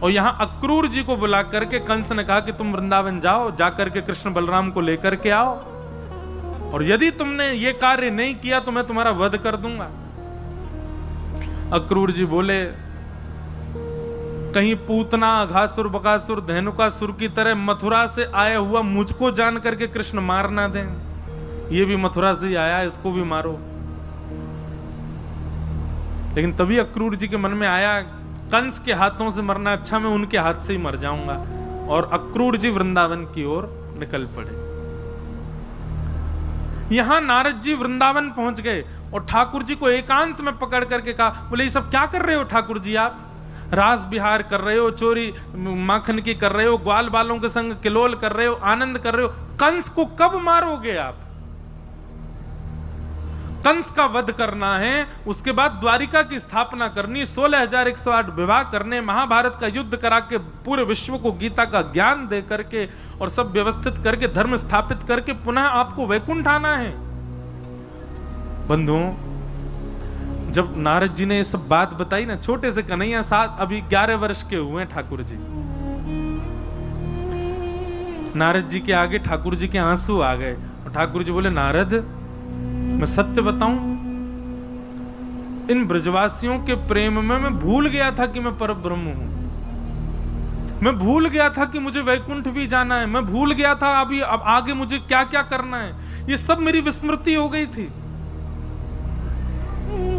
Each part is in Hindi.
और यहां अक्रूर जी को बुला करके कंस ने कहा कि तुम वृंदावन जाओ, जाकर के कृष्ण बलराम को लेकर के आओ, और यदि तुमने ये कार्य नहीं किया तो मैं तुम्हारा वध कर दूंगा। अक्रूर जी बोले, कहीं पूतना, अघासुर, बकासुर, धेनुकासुर की तरह मथुरा से आया हुआ मुझको जान करके कृष्ण मार ना दें। ये भी मथुरा से ही आया, इसको भी मारो। लेकिन तभी अक्रूर जी के मन में आया, कंस के हाथों से मरना अच्छा, मैं उनके हाथ से ही मर जाऊंगा। और अक्रूर जी वृंदावन की ओर निकल पड़े। यहां नारद जी वृंदावन पहुंच गए और ठाकुर जी को एकांत में पकड़ करके कहा, बोले ये सब क्या कर रहे हो ठाकुर जी, आप रास विहार कर रहे हो, चोरी माखन की कर रहे हो, ग्वाल बालों के संग किलोल कर रहे हो, आनंद कर रहे हो, कंस को कब मारोगे आप? कंस का वध करना है, उसके बाद द्वारिका की स्थापना करनी, 16,108 विवाह करने, महाभारत का युद्ध करा के पूरे विश्व को गीता का ज्ञान दे करके और सब व्यवस्थित करके धर्म स्थापित करके पुनः आपको वैकुंठ आना है। बंधुओं, जब नारद जी ने ये सब बात बताई ना, छोटे से कन्हैया साथ अभी 11 वर्ष के हुए हैं ठाकुर जी, नारद जी के आगे ठाकुर जी के आंसू आ गए और ठाकुर जी बोले, नारद मैं सत्य बताऊं, इन ब्रजवासियों के प्रेम में मैं भूल गया था कि मैं परब्रह्म हूं, मैं भूल गया था कि मुझे वैकुंठ भी जाना है, मैं भूल गया था अभी अब आगे मुझे क्या क्या करना है, ये सब मेरी विस्मृति हो गई थी।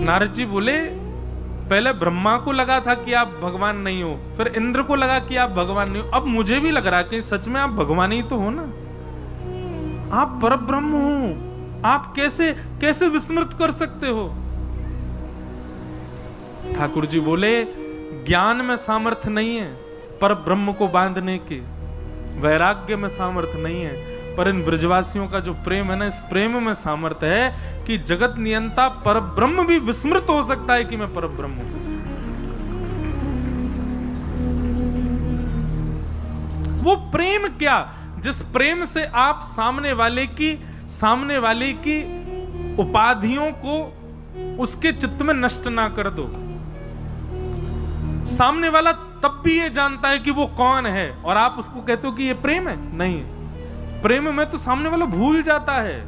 नारद जी बोले, पहले ब्रह्मा को लगा था कि आप भगवान नहीं हो, फिर इंद्र को लगा कि आप भगवान नहीं हो, अब मुझे भी लग रहा है कि सच में आप भगवान ही तो हो ना, आप परब्रह्म हो, आप कैसे कैसे विस्मृत कर सकते हो? ठाकुर जी बोले, ज्ञान में सामर्थ्य नहीं है पर ब्रह्म को बांधने की, वैराग्य में सामर्थ्य नहीं है, पर इन ब्रजवासियों का जो प्रेम है ना, इस प्रेम में सामर्थ्य है कि जगत नियंता पर ब्रह्म भी विस्मृत हो सकता है कि मैं पर ब्रह्म हूं। वो प्रेम क्या, जिस प्रेम से आप सामने वाले की उपाधियों को उसके चित्त में नष्ट ना कर दो। सामने वाला तब भी ये जानता है कि वो कौन है और आप उसको कहते हो कि ये प्रेम है। नहीं, प्रेम में तो सामने वाला भूल जाता है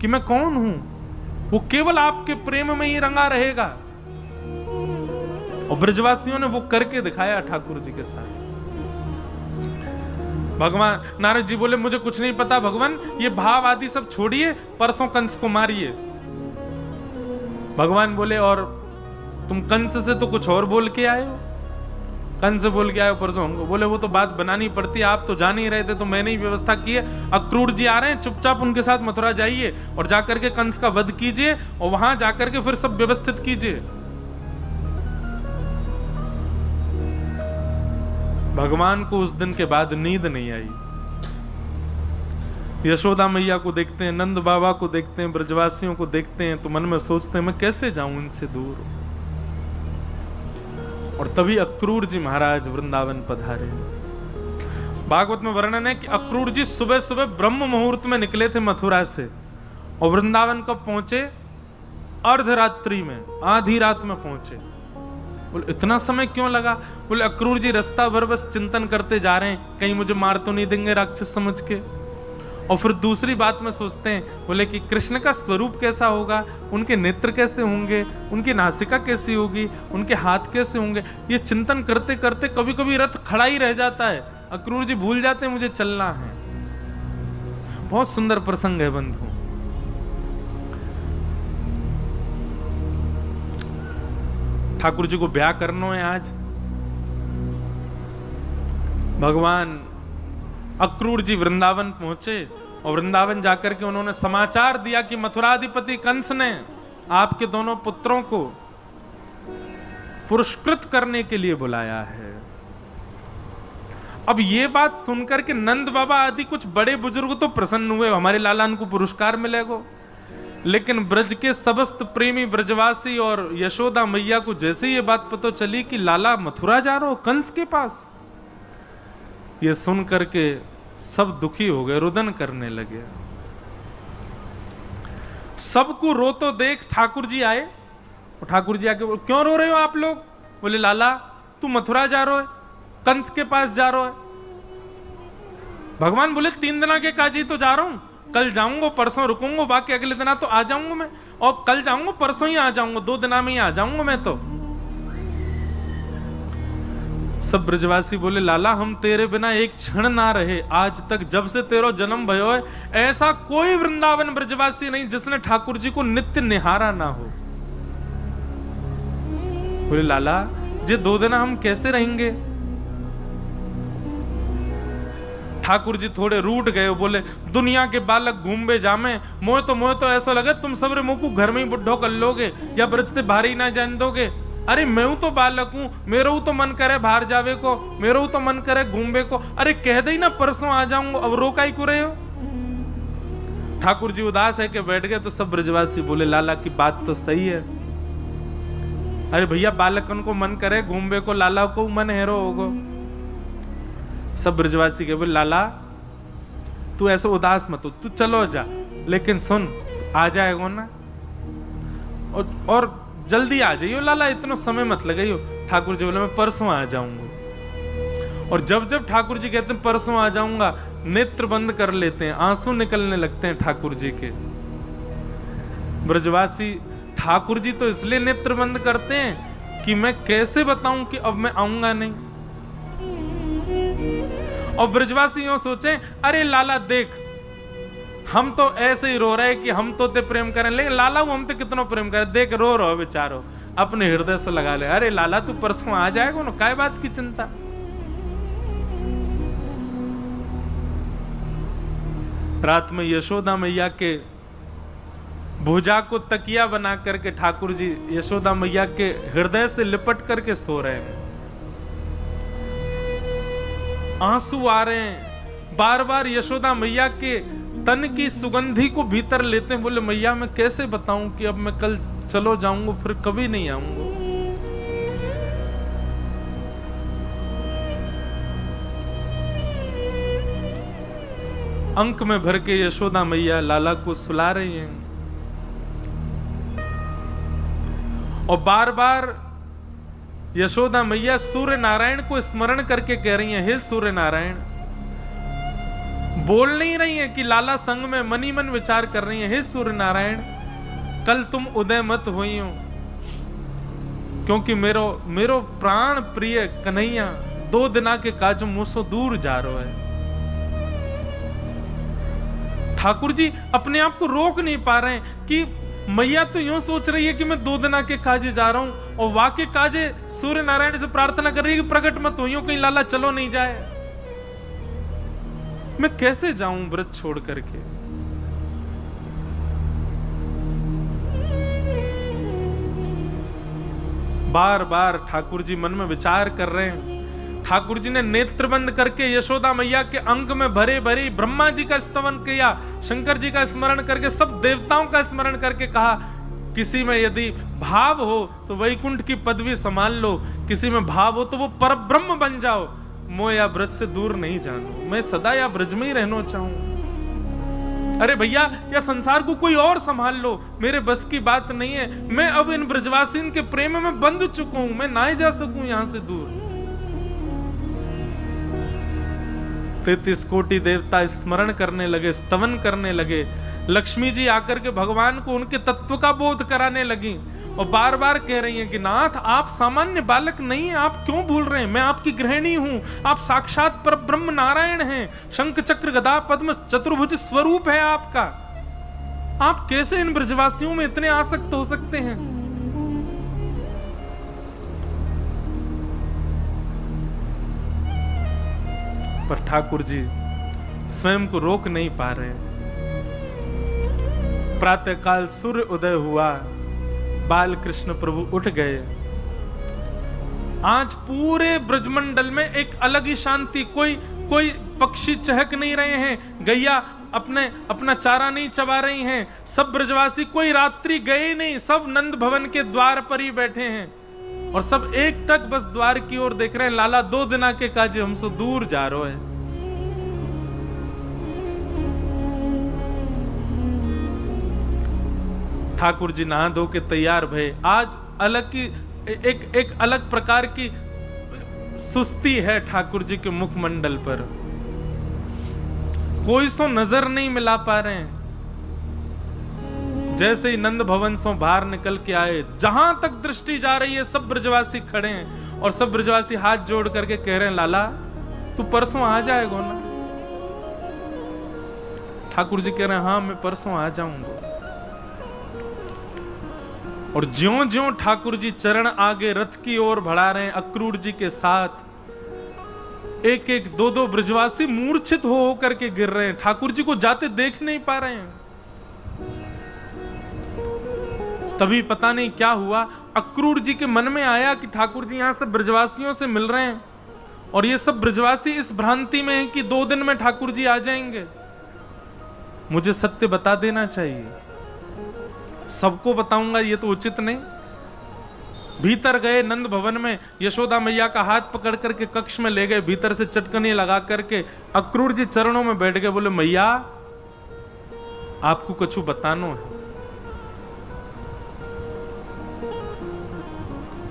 कि मैं कौन हूं, वो केवल आपके प्रेम में ही रंगा रहेगा। और ब्रजवासियों ने वो करके दिखाया ठाकुर जी के साथ। भगवान नारद जी बोले, मुझे कुछ नहीं पता भगवान, ये भाव आदि सब छोड़िए, परसों कंस को मारिए। भगवान बोले, और तुम कंस से तो कुछ और बोल के आए हो, कंस बोल के आए हो परसों हमको। बोले, वो तो बात बनानी पड़ती है, आप तो जान ही रहे थे तो मैंने ही व्यवस्था की है। अक्रूर जी आ रहे हैं, चुपचाप उनके साथ मथुरा जाइए और जाकर के कंस का वध कीजिए और वहां जाकर के फिर सब व्यवस्थित कीजिए। भगवान को उस दिन के बाद नींद नहीं आई। यशोदा मैया को देखते हैं, नंद बाबा को देखते हैं, ब्रजवासियों को देखते हैं तो मन में सोचते हैं मैं कैसे जाऊं इनसे दूर। और तभी अक्रूर जी महाराज वृंदावन पधारे। भागवत में वर्णन है कि अक्रूर जी सुबह सुबह ब्रह्म मुहूर्त में निकले थे मथुरा से और वृंदावन कब पहुंचे? अर्धरात्रि में, आधी रात में पहुंचे। बोले, इतना समय क्यों लगा? बोले, अक्रूर जी रास्ता भर बस चिंतन करते जा रहे हैं, कहीं मुझे मार तो नहीं देंगे राक्षस समझ के। और फिर दूसरी बात में सोचते हैं, बोले कि कृष्ण का स्वरूप कैसा होगा, उनके नेत्र कैसे होंगे, उनकी नासिका कैसी होगी, उनके हाथ कैसे होंगे। ये चिंतन करते करते कभी कभी रथ खड़ा ही रह जाता है, अक्रूर जी भूल जाते हैं मुझे चलना है। बहुत सुंदर प्रसंग है बंधु। ठाकुर जी को ब्याह करना है आज। भगवान अक्रूर जी वृंदावन पहुंचे और वृंदावन जाकर के उन्होंने समाचार दिया कि मथुराधिपति कंस ने आपके दोनों पुत्रों को पुरस्कृत करने के लिए बुलाया है। अब ये बात सुनकर के नंद बाबा आदि कुछ बड़े बुजुर्ग तो प्रसन्न हुए, हमारे लालान को पुरस्कार मिलेगा। लेकिन ब्रज के समस्त प्रेमी ब्रजवासी और यशोदा मैया को जैसे ये बात पता चली कि लाला मथुरा जा रहे हो कंस के पास, ये सुन करके सब दुखी हो गए, रुदन करने लगे। सबको रो तो देख ठाकुर जी आए और ठाकुर जी आके क्यों रो रहे हो आप लोग? बोले, लाला तू मथुरा जा रहे हो, कंस के पास जा रहा है। भगवान बोले 3 दिन के काजी तो जा रहा हूं, कल जाऊंगा, परसों रुकूंगा, बाकी अगले दिन तो आ जाऊंगा मैं, और कल जाऊंगा परसों ही आ जाऊंगा, 2 दिन में ही आ जाऊंगा मैं तो। सब ब्रजवासी बोले लाला हम तेरे बिना एक क्षण ना रहे, आज तक जब से तेरा जन्म भयो है ऐसा कोई वृंदावन ब्रजवासी नहीं जिसने ठाकुर जी को नित्य निहारा ना हो। बोले लाला जे 2 दिन हम कैसे रहेंगे। ठाकुर जी थोड़े रूठ गए, बोले दुनिया के बालक घूमबे जामे, मोह तो ऐसा लगे तुम सब रे मुंह को घर में ही बुढ़ो कर लोगे या ब्रज से बाहर ही ना जान दोगे। अरे मैं तो बालक हूं, मेरा तो मन करे बाहर जावे को, मेरा तो मन करे घूमबे को, अरे कह दे ना परसों आ जाऊंगा, अब रोका ही को रहे हो। ठाकुर जी उदास है कि बैठ गए। तो सब ब्रजवासी बोले लाला की बात तो सही है। अरे भैया बालकन को मन करे घूमबे को, लाला को मन हेरो होगो। सब ब्रजवासी के बोले लाला तू ऐसे उदास मत हो, तू चलो जा, लेकिन सुन आ जाएगा ना, और जल्दी आ जाइयो लाला, इतना समय मत लगाइयो। ठाकुर जी बोले मैं परसों आ जाऊंगा। और जब जब ठाकुर जी कहते हैं परसों आ जाऊंगा, नेत्र बंद कर लेते हैं, आंसू निकलने लगते हैं ठाकुर जी के। ब्रजवासी ठाकुर जी तो इसलिए नेत्र बंद करते हैं कि मैं कैसे बताऊं कि अब मैं आऊंगा नहीं। और ब्रजवासी यूं सोचे अरे लाला देख हम तो ऐसे ही रो रहे कि हम तो ते प्रेम करें, लेकिन लाला हम तो कितना प्रेम करें, देख रो रहो बेचारो, अपने हृदय से लगा ले। अरे लाला तू परसों आ जाएगा ना, काय बात की चिंता। रात में यशोदा मैया के भुजा को तकिया बना करके ठाकुर जी यशोदा मैया के हृदय से लिपट करके सो रहे हैं। आंसू आ रहे हैं, बार बार यशोदा मैया के तन की सुगंधी को भीतर लेते हैं। बोले मैया मैं कैसे बताऊं कि अब मैं कल चलो जाऊंगा फिर कभी नहीं आऊंगा। अंक में भर के यशोदा मैया लाला को सुला रही हैं और बार बार यशोदा मैया सूर्य नारायण को स्मरण करके कह रही हैं, हे सूर्य नारायण। बोल नहीं रही हैं कि लाला संग में मनी मन विचार कर रही हैं, हे सूर्य नारायण कल तुम उदय मत हुई हो, क्योंकि मेरो प्राण प्रिय कन्हैया 2 दिना के काज मुझसे दूर जा रहा है। ठाकुर जी अपने आप को रोक नहीं पा रहे हैं कि मैया तो यूं सोच रही है कि मैं 2 दिना के काजे जा रहा हूं, और वाके काजे सूर्य नारायण से प्रार्थना कर रही है कि प्रकट मत हो, कहीं लाला चलो नहीं जाए। मैं कैसे जाऊं व्रत छोड़ करके। बार बार ठाकुर जी मन में विचार कर रहे हैं। ठाकुर जी ने नेत्र बंद करके यशोदा मैया के अंक में भरे भरी ब्रह्मा जी का स्तवन किया, शंकर जी का स्मरण करके सब देवताओं का स्मरण करके कहा किसी में यदि भाव हो तो वैकुंठ की पदवी संभाल लो, किसी में भाव हो तो वो परब्रह्म बन जाओ, मोह या ब्रज से दूर नहीं जानो, मैं सदा या ब्रज में ही रहना चाहूं। अरे भैया या संसार को कोई और संभाल लो, मेरे बस की बात नहीं है, मैं अब इन ब्रजवासीन के प्रेम में बंध चुका हूं, मैं ना ही जा सकूं यहां से दूर। 33 कोटि देवता स्मरण करने लगे, स्तवन करने लगे। लक्ष्मी जी आकर के भगवान को उनके तत्व का बोध कराने लगी और बार बार कह रही हैं कि नाथ आप सामान्य बालक नहीं हैं, आप क्यों भूल रहे हैं, मैं आपकी गृहिणी हूं, आप साक्षात परब्रह्म नारायण हैं, शंख चक्र गदा पद्म चतुर्भुज स्वरूप है आपका, आप कैसे इन ब्रजवासियों में इतने आसक्त हो सकते हैं। पर ठाकुर जी स्वयं को रोक नहीं पा रहे। प्रातःकाल सूर्य उदय हुआ, बाल कृष्ण प्रभु उठ गए। आज पूरे ब्रजमंडल में एक अलग ही शांति, कोई पक्षी चहक नहीं रहे हैं, गैया अपना चारा नहीं चबा रही हैं, सब ब्रजवासी कोई रात्रि गए नहीं, सब नंद भवन के द्वार पर ही बैठे हैं और सब एक टक बस द्वार की ओर देख रहे हैं। लाला 2 दिना के काजे हमसे दूर जा रहे हैं। ठाकुर जी नहा धो के तैयार भये। आज अलग की एक अलग प्रकार की सुस्ती है ठाकुर जी के मुखमंडल पर, कोई सो नजर नहीं मिला पा रहे हैं। जैसे ही नंद भवन से बाहर निकल के आए, जहां तक दृष्टि जा रही है सब ब्रजवासी खड़े हैं और सब ब्रजवासी हाथ जोड़ करके कह रहे हैं, लाला तू परसों आ जाएगा ना? ठाकुर जी कह रहे हैं, हाँ मैं परसों आ जाऊंगा। और ज्यों ज्यों ठाकुर जी चरण आगे रथ की ओर बढ़ा रहे हैं अक्रूर जी के साथ, एक एक दो दो ब्रजवासी मूर्छित हो करके गिर रहे हैं, ठाकुर जी को जाते देख नहीं पा रहे हैं। तभी पता नहीं क्या हुआ, अक्रूर जी के मन में आया कि ठाकुर जी यहां से ब्रजवासियों से मिल रहे हैं और ये सब ब्रजवासी इस भ्रांति में है कि 2 दिन में ठाकुर जी आ जाएंगे, मुझे सत्य बता देना चाहिए, सबको बताऊंगा ये तो उचित नहीं। भीतर गए नंद भवन में, यशोदा मैया का हाथ पकड़ करके कक्ष में ले गए, भीतर से चटकनी लगा करके अक्रूर जी चरणों में बैठ गए, बोले मैया आपको कुछ बतानो है।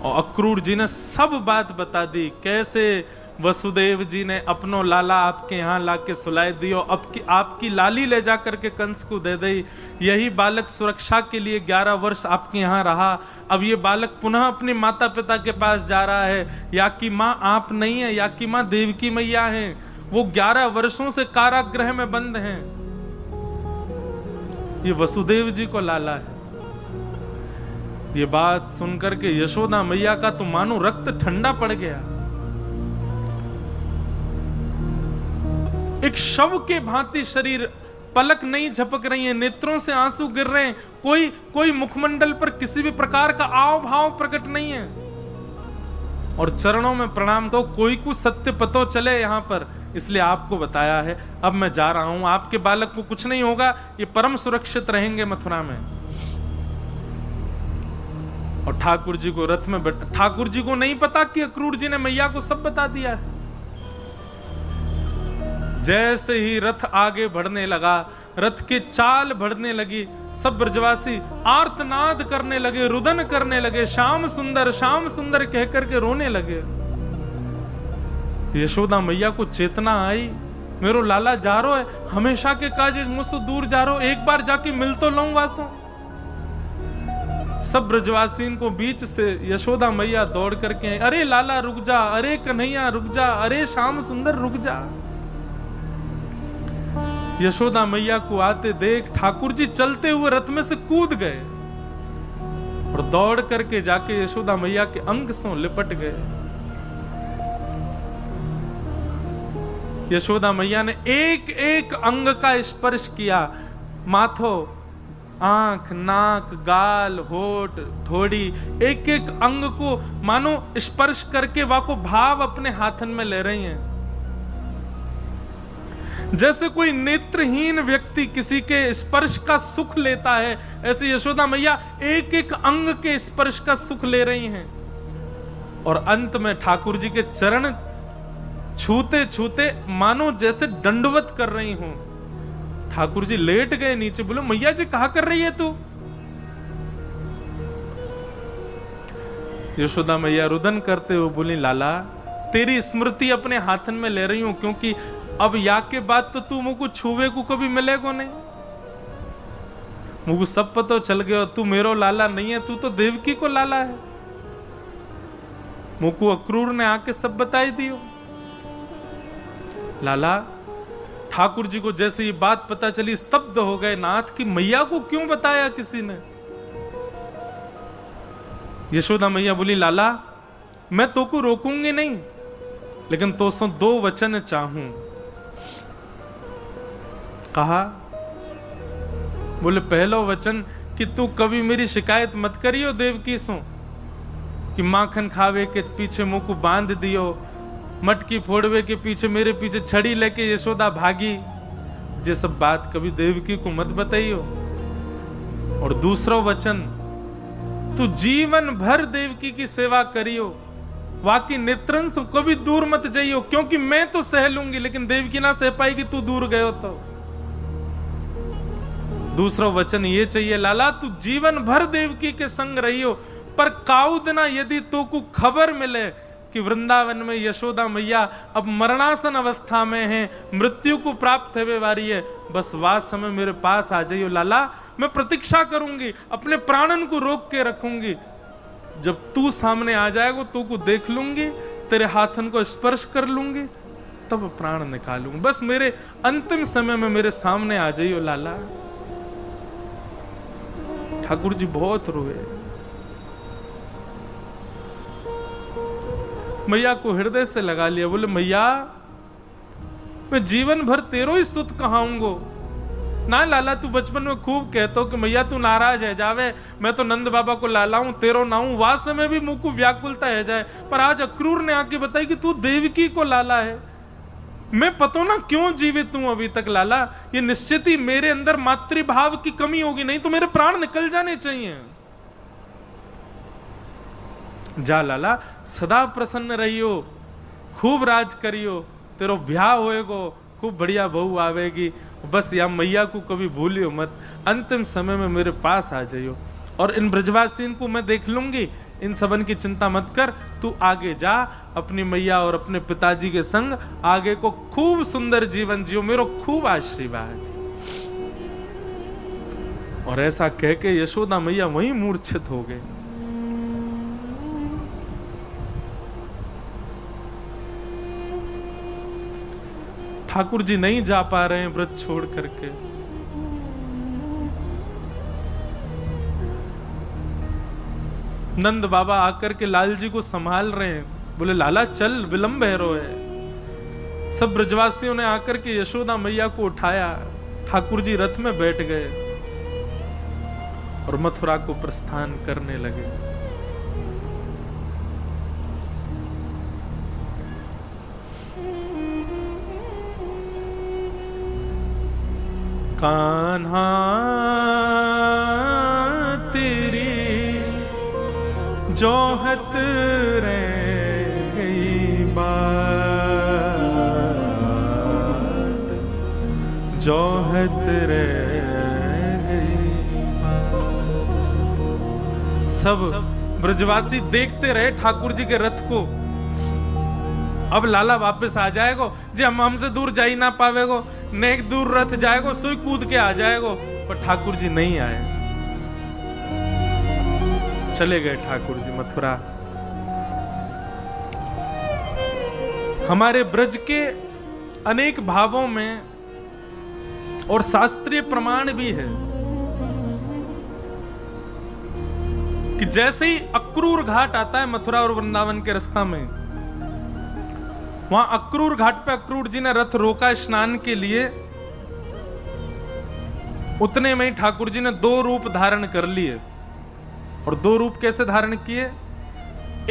और अक्रूर जी ने सब बात बता दी, कैसे वसुदेव जी ने अपनो लाला आपके यहाँ लाके सुलाए दियो, आपकी लाली ले जा करके कंस को दे दी, यही बालक सुरक्षा के लिए 11 वर्ष आपके यहाँ रहा, अब ये बालक पुनः अपने माता पिता के पास जा रहा है, या की माँ आप नहीं है, या की माँ देवकी मैया है, वो 11 वर्षों से कारागृह में बंद हैं, ये वसुदेव जी को लाला है। ये बात सुनकर के यशोदा मैया का तो मानो रक्त ठंडा पड़ गया, एक शव के भांति शरीर, पलक नहीं झपक रही है, नेत्रों से आंसू गिर रहे हैं, कोई मुखमंडल पर किसी भी प्रकार का आव भाव प्रकट नहीं है, और चरणों में प्रणाम दो, कोई को सत्य पतो चले यहां पर, इसलिए आपको बताया है, अब मैं जा रहा हूं, आपके बालक को कुछ नहीं होगा, ये परम सुरक्षित रहेंगे मथुरा में। और ठाकुर जी को रथ में बैठ, ठाकुर जी को नहीं पता कि अक्रूर जी ने मैया को सब बता दिया है। जैसे ही रथ आगे बढ़ने लगा, रथ के चाल बढ़ने लगी, सब ब्रजवासी आर्तनाद करने लगे, रुदन करने लगे, श्याम सुंदर कह करके रोने लगे। यशोदा मैया को चेतना आई, मेरो लाला जा रो है, हमेशा के काज मुझसे दूर जा रो, एक बार जाके मिल तो लऊं वासों। सब ब्रजवासीन को बीच से यशोदा मैया दौड़ करके, अरे लाला रुक जा, अरे कन्हैया रुक जा, अरे श्याम सुंदर रुक जा। यशोदा मैया को आते देख ठाकुर जी चलते हुए रथ में से कूद गए और दौड़ करके जाके यशोदा मैया के अंग से लिपट गए। यशोदा मैया ने एक एक अंग का स्पर्श किया, माथो, आंख, नाक, गाल, होठ, थोड़ी, एक एक अंग को मानो स्पर्श करके वाको भाव अपने हाथन में ले रही हैं। जैसे कोई नेत्रहीन व्यक्ति किसी के स्पर्श का सुख लेता है, ऐसे यशोदा मैया एक एक अंग के स्पर्श का सुख ले रही हैं। और अंत में ठाकुर जी के चरण छूते छूते मानो जैसे दंडवत कर रही हूं। ठाकुर जी लेट गए नीचे, बोले मैया जी कहा कर रही है तू? यशोदा मैया रुदन करते हुए बोली, लाला तेरी स्मृति अपने हाथन में ले रही हूं, क्योंकि अब या के बाद तो तू मुझको छुवे को कभी मिलेगो नहीं, मुझको सब पता चल गया, तू मेरो लाला नहीं है, तू तो देवकी को लाला है। मुझको अक्रूर ने आके सब बताई दियो। लाला ठाकुर जी को जैसे ये बात पता चली स्तब्ध हो गए, नाथ की मैया को क्यों बताया किसी ने? यशोदा मैया बोली, लाला मैं तो को रोकूंगी नहीं, लेकिन तो सो 2 वचन चाहूं। कहा, बोले पहलो वचन कि तू कभी मेरी शिकायत मत करियो देवकी सो, कि माखन खावे के पीछे मुंह को बांध दियो, मटकी फोड़वे के पीछे मेरे पीछे छड़ी लेके यशोदा भागी, ये सब बात कभी देवकी को मत बताइयो। और दूसरा वचन, तू जीवन भर देवकी की सेवा करियो, वाकई नेत्रन से कभी दूर मत जाइयो, क्योंकि मैं तो सह लूंगी लेकिन देवकी ना सह पाएगी तू दूर गयो तो। दूसरा वचन ये चाहिए, लाला तू जीवन भर देवकी के संग रहियो, पर काउ दिना यदि तो को खबर मिले कि वृंदावन में यशोदा मैया अब मरणासन अवस्था में हैं, मृत्यु को प्राप्त होने वाली है, बस वास समय मेरे पास आ जाइयो लाला, मैं प्रतीक्षा करूंगी, अपने प्राणन को रोक के रखूंगी, जब तू सामने आ जाएगा तू को देख लूंगी, तेरे हाथन को स्पर्श कर लूंगी, तब प्राण निकालूंगी, बस मेरे अंतिम समय में मेरे सामने आ जाइयो लाला। ठाकुर जी बहुत रोए, मैया को हृदय से लगा लिया, बोले मैया मैं जीवन भर तेरो ही सुत कहाऊंगो ना लाला, तू बचपन में खूब कहतो कि मैया तू नाराज है जावे, मैं तो नंद बाबा को लाला हूं, तेरो ना हूं, वास में भी मुंह को व्याकुलता है जाए, पर आज अक्रूर ने आके बताई कि तू देवकी को लाला है, मैं पता ना क्यों जीवित हूं अभी तक लाला, ये निश्चित ही मेरे अंदर मातृभाव की कमी होगी, नहीं तो मेरे प्राण निकल जाने चाहिए। जा लाला सदा प्रसन्न रहियो, खूब राज करियो, तेरो ब्याह होएगो, खूब बढ़िया बहू आवेगी, बस या मैया को कभी भूलियो मत, अंतिम समय में मेरे पास आ जाइयो, और इन ब्रजवासीन को मैं देख लूंगी, इन सबन की चिंता मत कर, तू आगे जा अपनी मैया और अपने पिताजी के संग आगे को खूब सुंदर जीवन जियो, मेरो खूब आशीर्वाद। और ऐसा कह के यशोदा मैया वहीं मूर्छित हो गए। ठाकुर जी नहीं जा पा रहे हैं व्रत छोड़ करके, नंद बाबा आकर के लाल जी को संभाल रहे हैं, बोले लाला चल विलंब है रो है। सब ब्रजवासियों ने आकर के यशोदा मैया को उठाया, ठाकुर जी रथ में बैठ गए और मथुरा को प्रस्थान करने लगे। कान्हा तेरी जोहत रह गई बात, जोहत रह गई बात। सब ब्रजवासी देखते रहे ठाकुर जी के रथ को, अब लाला वापस आ जाएगो, जे हम हमसे दूर जा ही ना पावेगो, नेक दूर रथ जाएगो, सोई कूद के आ जाएगो, पर ठाकुर जी नहीं आए। चले गए ठाकुर जी मथुरा। हमारे ब्रज के अनेक भावों में और शास्त्रीय प्रमाण भी है कि जैसे ही अक्रूर घाट आता है मथुरा और वृंदावन के रास्ता में, वहां अक्रूर घाट पे अक्रूर जी ने रथ रोका स्नान के लिए, उतने में ही ठाकुर जी ने 2 रूप धारण कर लिए। और 2 रूप कैसे धारण किए?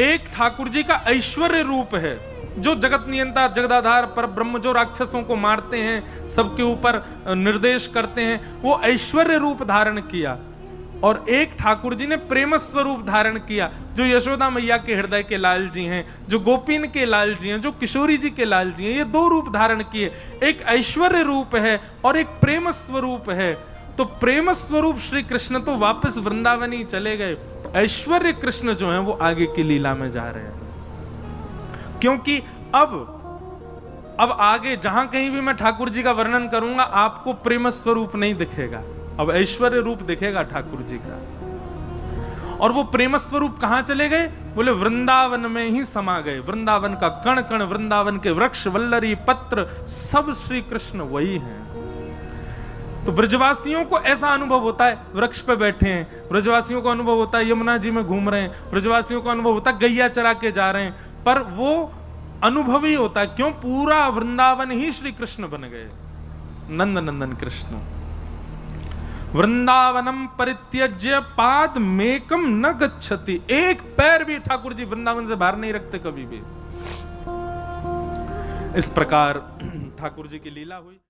एक ठाकुर जी का ऐश्वर्य रूप है, जो जगत नियंता जगदाधार पर ब्रह्म, जो राक्षसों को मारते हैं, सबके ऊपर निर्देश करते हैं, वो ऐश्वर्य रूप धारण किया। और एक ठाकुर जी ने प्रेम स्वरूप धारण किया, जो यशोदा मैया के हृदय के लाल जी हैं, जो गोपीन के लाल जी हैं, जो किशोरी जी के लाल जी हैं। ये 2 रूप धारण किए, एक ऐश्वर्य रूप है और एक प्रेम स्वरूप है। तो प्रेम स्वरूप श्री कृष्ण तो वापस वृंदावन ही चले गए, ऐश्वर्य कृष्ण जो हैं वो आगे की लीला में जा रहे हैं, क्योंकि अब आगे जहां कहीं भी मैं ठाकुर जी का वर्णन करूंगा आपको प्रेम स्वरूप नहीं दिखेगा, अब ऐश्वर्य रूप दिखेगा ठाकुर जी का। और वो प्रेम स्वरूप कहां चले गए? बोले वृंदावन में ही समा गए। वृंदावन का कण कण, वृंदावन के वृक्ष वल्लरी पत्र सब श्री कृष्ण वही हैं। तो ब्रजवासियों को ऐसा अनुभव होता है, वृक्ष पे बैठे हैं, ब्रजवासियों को अनुभव होता है यमुना जी में घूम रहे हैं, ब्रजवासियों को अनुभव होता है गैया चरा के जा रहे हैं, पर वो अनुभव ही होता है। क्यों? पूरा वृंदावन ही श्री कृष्ण बन गए, नंद नंदन कृष्ण। वृंदावनम परित्यज्य पाद मेकम न गच्छति, एक पैर भी ठाकुर जी वृंदावन से बाहर नहीं रखते कभी भी। इस प्रकार ठाकुर जी की लीला हुई।